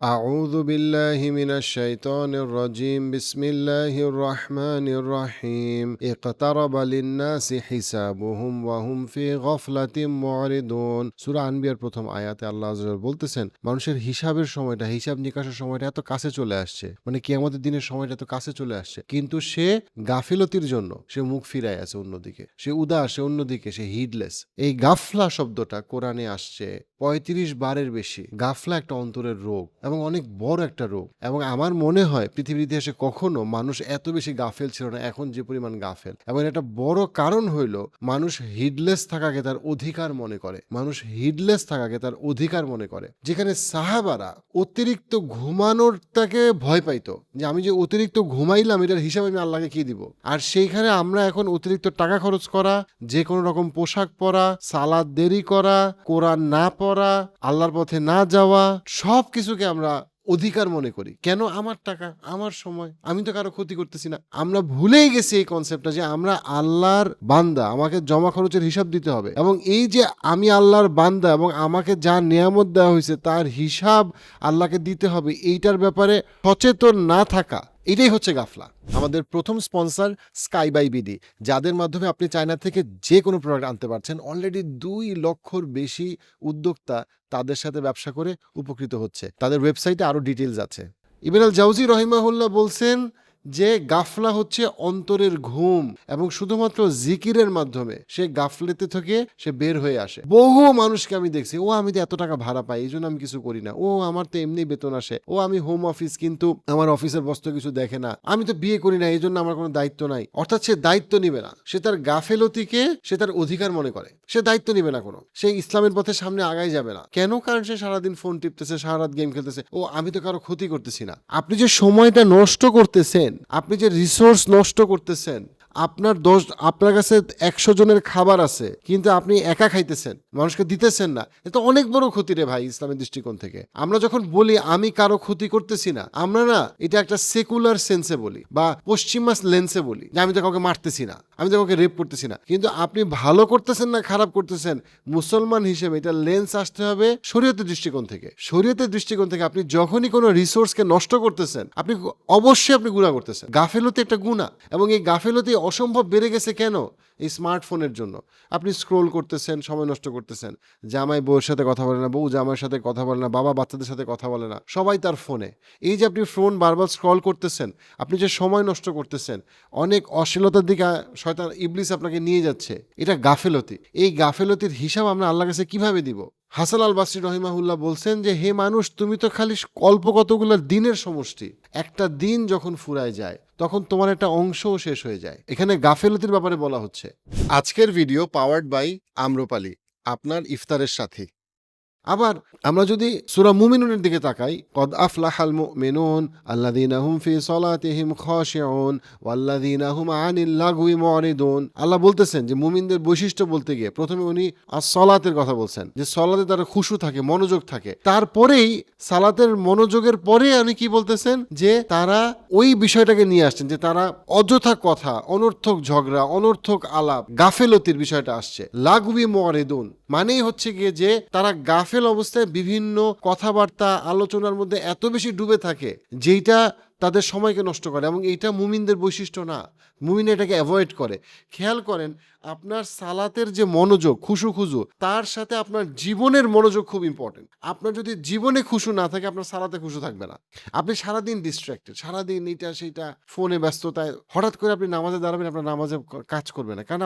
أعوذ بالله من الشيطان الرجيم بسم الله الرحمن الرحيم اقترب للناس حسابهم وهم في غفلة معرضون সূরা আনবিয়ার প্রথম আয়াতে আল্লাহ আযza ওয়াজাল বলতেছেন মানুষের হিসাবের সময়টা হিসাব নিকাশের সময়টা এত কাছে চলে আসছে মানে কিয়ামতের দিনের সময়টা এত কাছে চলে আসছে কিন্তু সে গাফিলতির জন্য সে মুখ ফিরায় আছে অন্যদিকে সে উদাস সে অন্যদিকে সে হিডলেস এই গাফলা শব্দটা কোরআনে আসছে ৩৫ বারের বেশি। গাফলা একটা অন্তরের রোগ এবং অনেক বড় একটা রোগ এবং আমার মনে হয় পৃথিবীর ইতিহাসে কখনো মানুষ এত বেশি গাফেল ছিল না এখন যে পরিমাণ গাফেল। এবং একটা বড় কারণ হইল মানুষ হিডলেস থাকাকে তার অধিকার মনে করে, মানুষ হিডলেস থাকাকে তার অধিকার মনে করে। যেখানে সাহাবারা অতিরিক্ত ঘুমানোরটাকে ভয় পাইতো যে আমি যে অতিরিক্ত ঘুমাইলাম এটার হিসাব আমি আল্লাহকে কি দিব, আর সেইখানে আমরা এখন অতিরিক্ত টাকা খরচ করা, যে কোনো রকম পোশাক পরা, সালাদ দেরি করা, কোরআন না পড়া, আল্লাহর পথে না যাওয়া, সব কিছুকে আমরা অধিকার মনে করি। কেন? আমার টাকা, আমার সময়, আমি তো কারো ক্ষতি করতেছি না। আমরা ভুলেই গেছি এই কনসেপ্টটা যে আমরা আল্লাহর বান্দা, আমাকে জমা খরচের হিসাব দিতে হবে এবং এই যে আমি আল্লাহর বান্দা এবং আমাকে যা নিয়ামত দেওয়া হয়েছে তার হিসাব আল্লাহকে দিতে হবে, এইটার ব্যাপারে সচেতন না থাকা, এটাই হচ্ছে গাফলা। আমাদের প্রথম স্পন্সর স্কাই বাই বিডি, যাদের মাধ্যমে আপনি চায়না থেকে যে কোনো প্রোডাক্ট আনতে পারছেন। অলরেডি 2 লক্ষর বেশি উদ্যোক্তা তাদের সাথে ব্যবসা করে উপকৃত হচ্ছে। তাদের ওয়েবসাইটে আরও ডিটেলস আছে। ইবনে আল জাওজি রহিমাহুল্লাহ বলছেন যে গাফলা হচ্ছে অন্তরের ঘুম এবং শুধুমাত্র জিকিরের মাধ্যমে সে গাফলেতে থেকে সে বের হয়ে আসে। বহু মানুষকে আমি দেখছি, ও আমি তো এত টাকা ভাড়া পাই এই জন্য আমি কিছু করি না, ও আমার তো এমনি বেতন আসে, ও আমি হোম অফিস কিন্তু আমার অফিসের বস তো কিছু দেখে না, আমি তো বিয়ে করি না এই জন্য আমার কোনো দায়িত্ব নাই। অর্থাৎ সে দায়িত্ব নিবে না, সে তার গাফেলতিকে সে তার অধিকার মনে করে, সে দায়িত্ব নিবে না কোনো, সে ইসলামের পথে সামনে আগাই যাবে না। কেন? কারণ সে সারাদিন ফোন টিপতেছে, সারা রাত গেম খেলতেছে, ও আমি তো কারো ক্ষতি করতেছি না। আপনি যে সময়টা নষ্ট করতেছেন, আপনি যে রিসোর্স নষ্ট করতেছেন, আপনার কাছে 100 জনের খাবার আছে কিন্তু আপনি একা খাইতেছেন, মানুষকে দিতেছেন না, এটা অনেক বড় ক্ষতি রে ভাই ইসলামের দৃষ্টিকোণ থেকে। আমরা যখন বলি আমি কারো ক্ষতি করতেছি না, আমরা না এটা একটা সেকুলার সেন্সে বলি বা পশ্চিমা লেন্সে বলি যে আমি তো কাউকে মারতেছি না, আমি তো কাউকে রেপ করতেছি না। কিন্তু আপনি ভালো করতেছেন না খারাপ করতেছেন, মুসলমান হিসেবে এটা লেন্স আসতে হবে শরীয়তের দৃষ্টিকোণ থেকে। শরীয়তের দৃষ্টিকোণ থেকে আপনি যখনই কোনো রিসোর্সকে নষ্ট করতেছেন আপনি অবশ্যই গুনাহ করতেছেন। গাফেলতি একটা গুনাহ এবং এই গাফেলতি অসম্ভব বেড়ে গেছে কেন? এই স্মার্টফোনের জন্য। আপনি স্ক্রোল করতেছেন, সময় নষ্ট করতেছেন, জামাই বউয়ের সাথে কথা বলে না, বউ জামাইয়ের সাথে কথা বলে না, বাবা বাচ্চাদের সাথে কথা বলে না, সবাই তার ফোনে। এই যে আপনি ফোন বারবার স্ক্রল করতেছেন, আপনি যে সময় নষ্ট করতেছেন, অনেক অশ্লীলতার দিকে শয়তান ইবলিস আপনাকে নিয়ে যাচ্ছে, এটা গাফেলতি। এই গাফেলতির হিসাব আমরা আল্লাহর কাছে কিভাবে দিব? হাসান আল বাসরি রহিমাহুল্লাহ বলছেন যে হে মানুষ, তুমি তো খালি অল্প কতগুলো দিনের সমষ্টি, একটা দিন যখন ফুরায় যায় তখন তোমার একটা অংশও শেষ হয়ে যায়। এখানে গাফেলতির ব্যাপারে বলা হচ্ছে। আজকের ভিডিও পাওয়ার্ড বাই আম্রপালি, আপনার ইফতারের সাথী। আবার আমরা যদি সূরা মুমিনুনের দিকে তাকাই, কদ আফলাহাল মুমিনুন আল্লাযীনা হুম ফি সলাতিহিম খাশিউন ওয়াল্লাযীনা হুম আনিল লাগওয়ি মুরিদুন। আল্লাহ বলতেছেন যে মুমিনদের বৈশিষ্ট্য বলতে গিয়ে প্রথমে উনি সালাতের কথা বলছেন, যে সালাতে তার খুশু থাকে, মনোযোগ থাকে। তারপরেই সালাতের মনোযোগের পরে উনি কি বলতেছেন, যে তারা ওই বিষয়টাকে নিয়ে আসছেন যে তারা অযথা কথা, অনর্থক ঝগড়া, অনর্থক আলাপ, গাফেলতির বিষয়টা আসছে। লাগওয়ি মুরিদুন মানেই হচ্ছে গিয়ে যে তারা গাফেল অবস্থায় বিভিন্ন কথাবার্তা আলোচনার মধ্যে এত বেশি ডুবে থাকে যেইটা তাদের সময়কে নষ্ট করে এবং এইটা মুমিনদের বৈশিষ্ট্য না। মুমিন এটাকে অ্যাভয়েড করে। খেয়াল করেন আপনার সালাতের যে মনোযোগ, খুশু তার সাথে আপনার জীবনের মনোযোগ খুব ইম্পর্টেন্ট। আপনার যদি জীবনে খুশু না থাকে আপনার সালাতে খুশু থাকবে না। আপনি সারাদিন ডিস্ট্রাক্টেড, সারাদিন এইটা সেইটা ফোনে ব্যস্ততায়, হঠাৎ করে আপনি নামাজে দাঁড়াবেন, আপনার নামাজে কাজ করবে না। কারণ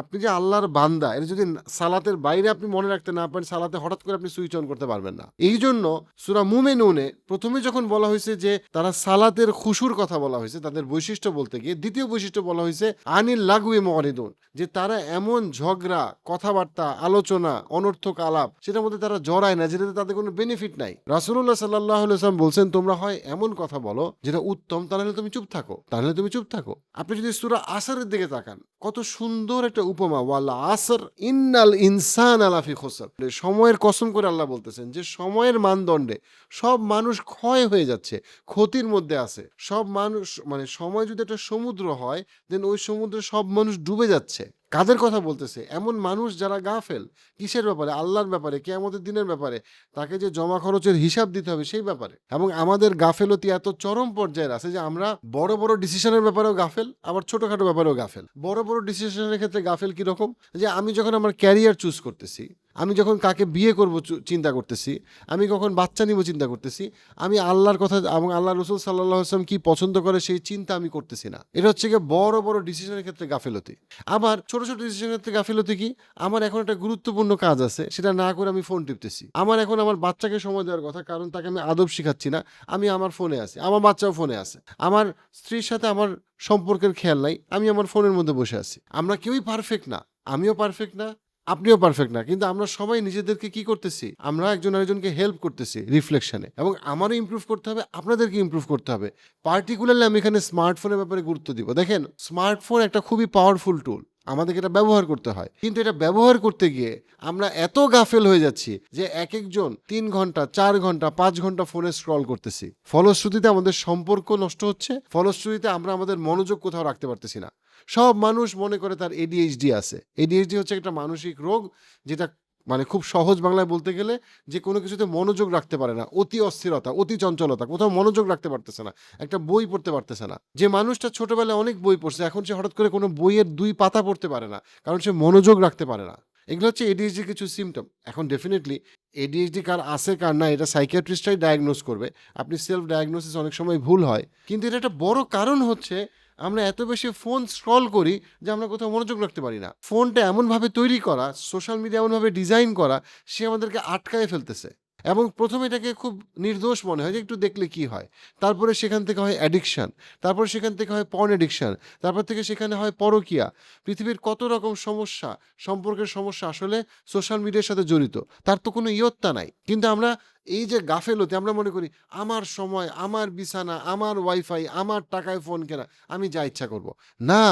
আপনি যে আল্লাহর বান্দা, এটা যদি সালাতের বাইরে আপনি মনে রাখতে না পারেন, সালাতে হঠাৎ করে আপনি সুইচ অন করতে পারবেন না। এই জন্য সূরা মুমিনুনে প্রথমে যখন বলা হয়েছে যে তারা সালাতের খুশুর কথা বলা হয়েছে, তাদের বৈশিষ্ট্য বলতে গিয়ে দ্বিতীয় বৈশিষ্ট্য বলা হয়েছে আনিল লাগওয়ি মুরিদুন, যে তারা এমন ঝগড়া, কথাবার্তা, আলোচনা, অনর্থক আলাপ সেটার মধ্যে তারা জড়ায় না যেটাতে তাদের কোনো বেনিফিট নাই। রাসূলুল্লাহ সাল্লাল্লাহু আলাইহি ওয়াসাল্লাম বলছেন তোমরা হয় এমন কথা বলো যেটা উত্তম, তাহলে তুমি চুপ থাকো। আপনি যদি সূরা আসরের দিকে তাকান, কত সুন্দর একটা উপমা, ওয়াল আসর ইন্নাল ইনসানা লাফি খুসর। সময়ের কসম করে আল্লাহ বলতেছেন যে সময়ের মানদণ্ডে সব মানুষ ক্ষয় হয়ে যাচ্ছে, ক্ষতির মধ্যে আছে। সব মানুষ, মানে সময় যদি একটা সমুদ্র হয় দেন ওই সমুদ্রে সব মানুষ ডুবে যাচ্ছে। কাদের কথা বলতেছে? এমন মানুষ যারা গাফেল। কিসের ব্যাপারে? আল্লাহর ব্যাপারে, কিয়ামতের দিনের ব্যাপারে, তাকে যে জমা খরচের হিসাব দিতে হবে সেই ব্যাপারে। এবং আমাদের গাফেলতি এত চরম পর্যায়ের আছে যে আমরা বড় বড় ডিসিশনের ব্যাপারেও গাফেল, আবার ছোটখাটো ব্যাপারেও গাফেল। বড় বড় ডিসিশনের ক্ষেত্রে গাফেল কিরকম? যে আমি যখন আমার ক্যারিয়ার চুজ করতেছি, আমি যখন কাকে বিয়ে করব চিন্তা করতেছি, আমি কখন বাচ্চা নিব চিন্তা করতেছি, আমি আল্লাহর কথা এবং আল্লাহ রসুল সাল্লাহ আসলাম কি পছন্দ করে সেই চিন্তা আমি করতেছি না। এটা হচ্ছে গিয়ে বড় বড় ডিসিশনের ক্ষেত্রে গাফেলতি। আবার ছোট ছোট ডিসিশনের ক্ষেত্রে গাফেলতি কি? আমার এখন একটা গুরুত্বপূর্ণ কাজ আছে, সেটা না করে আমি ফোন টিপতেছি। আমার এখন আমার বাচ্চাকে সময় দেওয়ার কথা, কারণ তাকে আমি আদব শিখাচ্ছি না, আমি আমার ফোনে আছি, আমার বাচ্চাও ফোনে আছে। আমার স্ত্রীর সাথে আমার সম্পর্কের খেয়াল নাই, আমি আমার ফোনের মধ্যে বসে আছি। আমরা কেউই পারফেক্ট না, আমিও পারফেক্ট না, আপনিও পারফেক্ট না, কিন্তু আমরা সবাই নিজেদেরকে কি করতেছি? আমরা একজন আরেকজনকে হেল্প করতেছি রিফ্লেকশনে। এবং আমারও ইমপ্রুভ করতে হবে, আপনাদেরকে ইমপ্রুভ করতে হবে। পার্টিকুলারলি আমি এখানে স্মার্টফোনের ব্যাপারে গুরুত্ব দিব। দেখেন, স্মার্টফোন একটা খুবই পাওয়ারফুল টুল, আমাদেরকে এটা ব্যবহার করতে হয়, কিন্তু এটা ব্যবহার করতে গিয়ে আমরা এত গাফেল হয়ে যাচ্ছি যে এক একজন 3 ঘন্টা 4 ঘন্টা 5 ঘন্টা ফোনে স্ক্রল করতেছি। ফলশ্রুতিতে আমাদের সম্পর্ক নষ্ট হচ্ছে, ফলশ্রুতিতে আমরা আমাদের মনোযোগ কোথাও রাখতে পারতেছি না। সব মানুষ মনে করে তার এডিএইচডি আছে। এডিএইচডি হচ্ছে একটা মানসিক রোগ, যেটা মানে খুব সহজ বাংলায় বলতে গেলে যে কোনো কিছুতে মনোযোগ রাখতে পারে না, অতি অস্থিরতা, অতি চঞ্চলতা, কোথাও মনোযোগ রাখতে পারতেছে না, একটা বই পড়তে পারতেছে না। যে মানুষটা ছোটবেলায় অনেক বই পড়ছে, এখন সে হঠাৎ করে কোনো বইয়ের 2 পাতা পড়তে পারে না, কারণ সে মনোযোগ রাখতে পারে না। এগুলো হচ্ছে এডিএইচডি কিছু সিমটম। এখন ডেফিনেটলি এডিএইচডি কার আছে কার না এটা সাইকিয়াট্রিস্টরাই ডায়াগনোজ করবে। আপনি সেলফ ডায়াগনোসিস অনেক সময় ভুল হয়, কিন্তু এটা একটা বড় কারণ হচ্ছে আমরা এত বেশি ফোন স্ক্রল করি যে আমরা কোথাও মনোযোগ রাখতে পারি না। ফোনটা এমনভাবে তৈরি করা, সোশ্যাল মিডিয়া এমনভাবে ডিজাইন করা, সে আমাদেরকে আটকায় ফেলতেছে। এবং প্রথমে এটাকে খুব নির্দোষ মনে হয় যে একটু দেখলে কি হয়, তারপরে সেখান থেকে হয় অ্যাডিকশান, তারপর সেখান থেকে হয় পর্ন অ্যাডিকশান, তারপর থেকে সেখানে হয় পরকীয়া। পৃথিবীর কত রকম সমস্যা, সম্পর্কের সমস্যা আসলে সোশ্যাল মিডিয়ার সাথে জড়িত, তার তো কোনো ইয়ত্তা নাই। কিন্তু আমরা এই যে গাফেলতি, আমরা মনে করি আমার সময়, আমার বিছানা, আমার ওয়াইফাই, আমার টাকায় ফোন কেনা, আমি যা ইচ্ছা করব। না,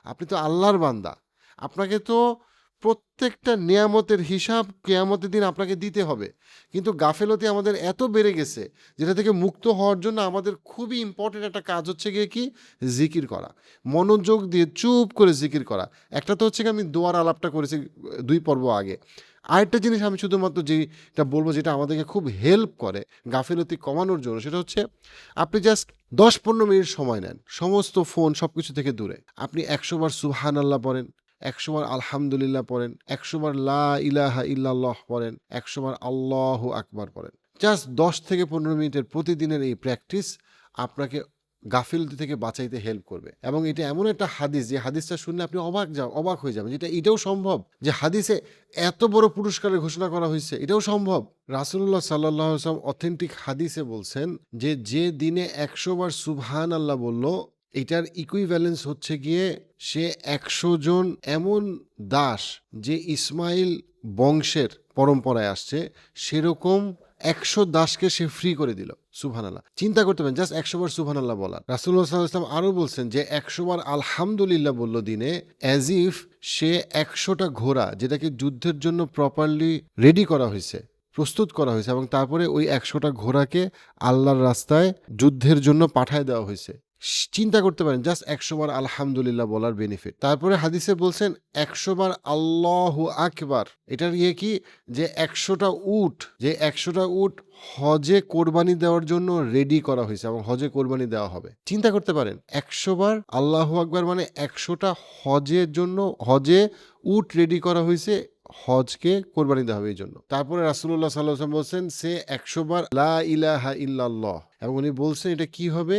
আপনি তো আল্লাহর বান্দা, আপনাকে তো প্রত্যেকটা নিয়ামতের হিসাব কিয়ামতের দিন আপনাকে দিতে হবে। কিন্তু গাফেলতি আমাদের এত বেড়ে গেছে, যেটা থেকে মুক্ত হওয়ার জন্য আমাদের খুবই ইম্পর্টেন্ট একটা কাজ হচ্ছে গিয়ে কি? জিকির করা, মনোযোগ দিয়ে চুপ করে জিকির করা। একটা তো হচ্ছে কি আমি দোয়ার আলাপটা করেছি 2 পর্ব আগে। আরেকটা জিনিস আমি শুধুমাত্র যেটা বলবো, যেটা আমাদেরকে খুব হেল্প করে গাফিলতি কমানোর জন্য, সেটা হচ্ছে আপনি জাস্ট 10-15 মিনিট সময় নেন, সমস্ত ফোন সব কিছু থেকে দূরে। আপনি 100 বার সুবহান আল্লাহ পড়েন, 100 বার আলহামদুলিল্লাহ পড়েন, 100 বার লা ইলাহা ইল্লাল্লাহ পড়েন, 100 বার আল্লাহু আকবার পড়েন। জাস্ট 10 থেকে 15 মিনিটের প্রতিদিনের এই প্র্যাকটিস আপনাকে গাফিলতি থেকে বাঁচাইতে হেল্প করবে। এবং এটা এমন একটা হাদিস, যে হাদিসটা শুনলে আপনি অবাক হয়ে যাবেন, যেটা এটাও সম্ভব যে হাদিসে এত বড় পুরস্কারের ঘোষণা করা হয়েছে, এটাও সম্ভব। রাসূলুল্লাহ সাল্লাল্লাহু আলাইহি ওয়াসাল্লাম অথেন্টিক হাদিসে বলছেন যে দিনে 100 বার সুবহান আল্লাহ বলল, এটার ইকুইভ্যালেন্স হচ্ছে গিয়ে সে 100 জন এমন দাস যে ইসমাইল বংশের পরম্পরায় আসছে, সেরকম 100 দাসকে সে ফ্রি করে দিল। সুবহানাল্লাহ, চিন্তা করতে পারেন, জাস্ট 100 বার সুবহানাল্লাহ বলা। রাসূলুল্লাহ সাল্লাল্লাহু আলাইহি ওয়াসাল্লাম আরো বলছেন যে 100 বার আলহামদুলিল্লাহ বলল দিনে, অ্যাজ ইফ সে 100টা ঘোড়া, যেটাকে যুদ্ধের জন্য প্রপারলি রেডি করা হয়েছে, প্রস্তুত করা হয়েছে, এবং তারপরে ওই 100টা ঘোড়াকে আল্লাহর রাস্তায় যুদ্ধের জন্য পাঠায় দেওয়া হয়েছে। চিন্তা করতে পারেন জাস্ট 100 বার আলহামদুলিল্লাহ বলার বেনিফিট। তারপরে হাদিসে বলছেন 100 বার আল্লাহু আকবার। এটার কি, যে 100টা উট, যে 100টা উট হজে কোরবানি দেওয়ার জন্য রেডি করা হয়েছে এবং হজে কোরবানি দেওয়া হবে। চিন্তা করতে পারেন 100 বার আল্লাহু আকবার মানে 100টা হজের জন্য, হজে উট রেডি করা হয়েছে, হজকে কোরবানি দেওয়া হবে এই জন্য। তারপরে রাসূলুল্লাহ সাল্লাল্লাহু আলাইহি ওয়াসাল্লাম বলছেন সে 100 বার লা ইলাহা ইল্লাল্লাহ, এবং উনি বলছেন এটা কি হবে?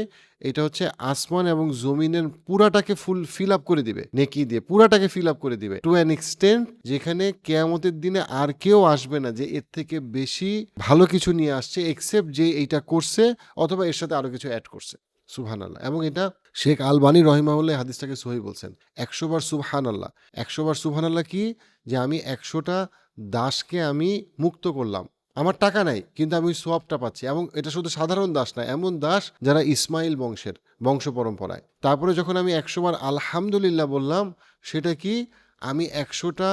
এটা হচ্ছে আসমান এবং জমিনের পুরাটাকে ফিল আপ করে দিবে, নেকি দিয়ে পুরাটাকে ফিল আপ করে দিবে, টু অ্যান এক্সটেন্ট যেখানে কিয়ামতের দিনে আর কেউ আসবে না যে এর থেকে বেশি ভালো কিছু নিয়ে আসছে, এক্সেপ্ট যে এইটা করছে অথবা এর সাথে আরো কিছু অ্যাড করছে। সুবহানাল্লাহ। এবং এটা শেখ আলবানী রহিমাহুল্লাহ হাদিসটাকে সহিহ বলছেন। 100 বার সুবহানাল্লাহ, 100 বার সুবহানাল্লাহ কি? যে আমি 100টা দাসকে আমি মুক্ত করলাম, আমার টাকা নাই কিন্তু আমি ওই সোয়াবটা পাচ্ছি। এবং এটা শুধু সাধারণ দাস না, এমন দাস যারা ইসমাইল বংশ পরম্পরায়। তারপরে যখন আমি 100 বার আলহামদুলিল্লাহ বললাম, সেটা কি? আমি 100টা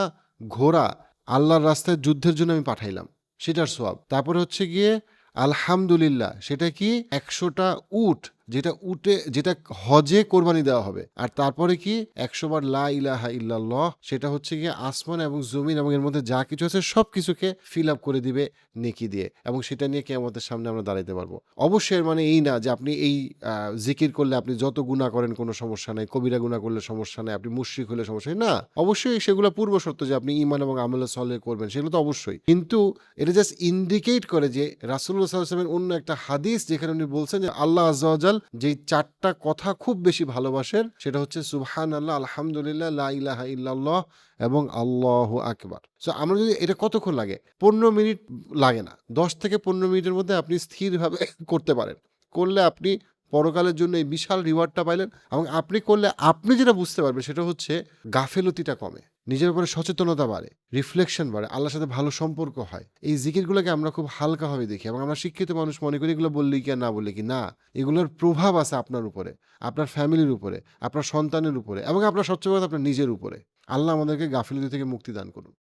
ঘোড়া আল্লাহর রাস্তায় যুদ্ধের জন্য আমি পাঠাইলাম, সেটার সোয়াব। তারপরে হচ্ছে গিয়ে আলহামদুলিল্লাহ, সেটা কি? 100টা উট যেটা হজে কোরবানি দেওয়া হবে। আর তারপরে কি ১০০ বার লা ইলাহা ইল্লাল্লাহ, সেটা হচ্ছে গিয়ে আসমান এবং জমিন এবং এর মধ্যে যা কিছু আছে সবকিছুকে ফিল আপ করে দিবে নেকি দিয়ে, এবং সেটা নিয়ে কিয়ামতের সামনে আমরা দাঁড়াইতে পারবো। অবশ্যই এর মানে এই না যে আপনি এই জিকির করলে আপনি যত গুনাহ করেন কোনো সমস্যা নাই, কবিরা গুনাহ করলে সমস্যা নাই, আপনি মুশরিক হলে সমস্যা নাই। না, অবশ্যই সেগুলো পূর্ব শর্ত যে আপনি ঈমান এবং আমলে সলেহ করবেন, সেগুলো তো অবশ্যই। কিন্তু এটা জাস্ট ইন্ডিকেট করে যে রাসূলুল্লাহ সাল্লাল্লাহু আলাইহি ওয়াসাল্লামের অন্য একটা হাদিস যেখানে উনি বলছেন যে আল্লাহ আযজা ওয়া জাল যেই ৪টা কথা খুব বেশি ভালোবাসেন সেটা হচ্ছে সুবহানাল্লাহ, আলহামদুলিল্লাহ, লা ইলাহা ইল্লাল্লাহ এবং আল্লাহু আকবার। সো আমরা যদি এটা কতক্ষণ লাগে? ১৫ মিনিট লাগে না। ১০ থেকে ১৫ মিনিটের মধ্যে আপনি স্থিরভাবে করতে পারেন। করলে আপনি পরকালের জন্য এই বিশাল রিওয়ার্ডটা পাইলেন, এবং আপনি করলে আপনি যেটা বুঝতে পারবেন সেটা হচ্ছে গাফেলতিটা কমে, নিজের উপরে সচেতনতা বাড়ে, রিফ্লেকশন বাড়ে, আল্লাহর সাথে ভালো সম্পর্ক হয়। এই জিকিরগুলোকে আমরা খুব হালকাভাবে দেখি এবং আমরা শিক্ষিত মানুষ মনে করি এগুলো বললেই কি আর না বললে কি। না, এগুলোর প্রভাব আছে আপনার উপরে, আপনার ফ্যামিলির উপরে, আপনার সন্তানের উপরে এবং আপনার সবচেয়ে বড় কথা আপনার নিজের উপরে। আল্লাহ আমাদেরকে গাফিলতি থেকে মুক্তি দান করুন।